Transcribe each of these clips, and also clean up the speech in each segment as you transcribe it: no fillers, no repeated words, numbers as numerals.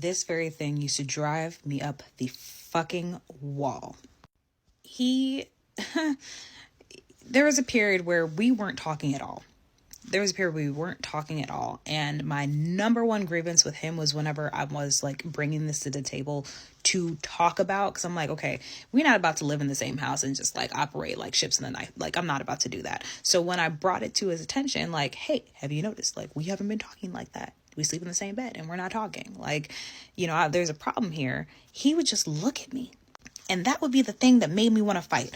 this very thing used to drive me up the fucking wall. He, there was a period where we weren't talking at all. And my number one grievance with him was whenever I was like bringing this to the table to talk about, because I'm like, okay, we're not about to live in the same house and just like operate like ships in the night. Like, I'm not about to do that. So when I brought it to his attention, like, hey, have you noticed? Like, we haven't been talking like that. We sleep in the same bed and we're not talking. Like, there's a problem here. He would just look at me. And that would be the thing that made me want to fight.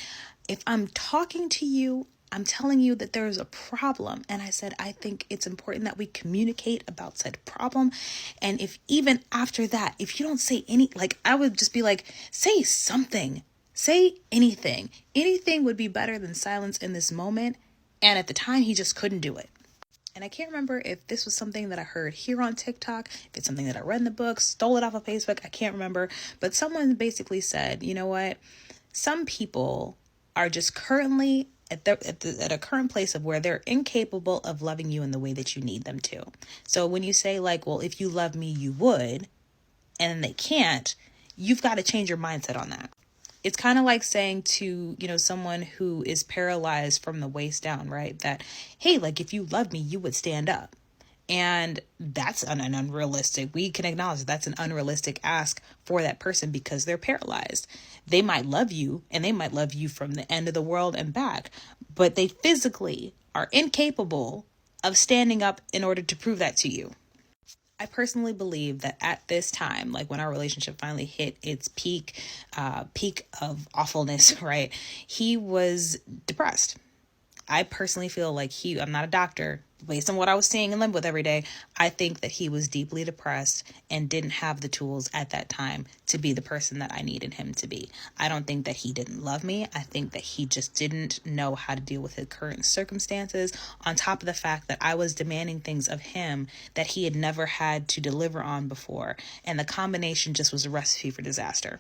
If I'm talking to you, I'm telling you that there's a problem. And I said, I think it's important that we communicate about said problem. And if even after that, if you don't say I would just be like, say something, say anything. Anything would be better than silence in this moment. And at the time, he just couldn't do it. And I can't remember if this was something that I heard here on TikTok, if it's something that I read in the book, stole it off of Facebook. I can't remember. But someone basically said, you know what? Some people are just currently at a current place of where they're incapable of loving you in the way that you need them to. So when you say like, well, if you love me, you would, and they can't, you've got to change your mindset on that. It's kind of like saying to, someone who is paralyzed from the waist down, right? That, hey, like if you love me, you would stand up. And that's an unrealistic. We can acknowledge that's an unrealistic ask for that person because they're paralyzed. They might love you and they might love you from the end of the world and back, but they physically are incapable of standing up in order to prove that to you. I personally believe that at this time, like when our relationship finally hit its peak of awfulness, right? He was depressed. I personally feel like I'm not a doctor, based on what I was seeing and live with every day, I think that he was deeply depressed and didn't have the tools at that time to be the person that I needed him to be. I don't think that he didn't love me. I think that he just didn't know how to deal with his current circumstances, on top of the fact that I was demanding things of him that he had never had to deliver on before. And the combination just was a recipe for disaster.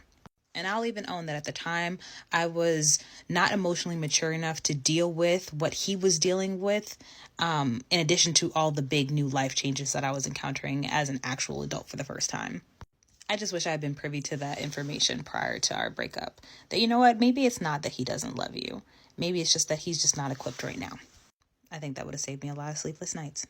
And I'll even own that at the time, I was not emotionally mature enough to deal with what he was dealing with, in addition to all the big new life changes that I was encountering as an actual adult for the first time. I just wish I had been privy to that information prior to our breakup. That, you know what, maybe it's not that he doesn't love you. Maybe it's just that he's just not equipped right now. I think that would have saved me a lot of sleepless nights.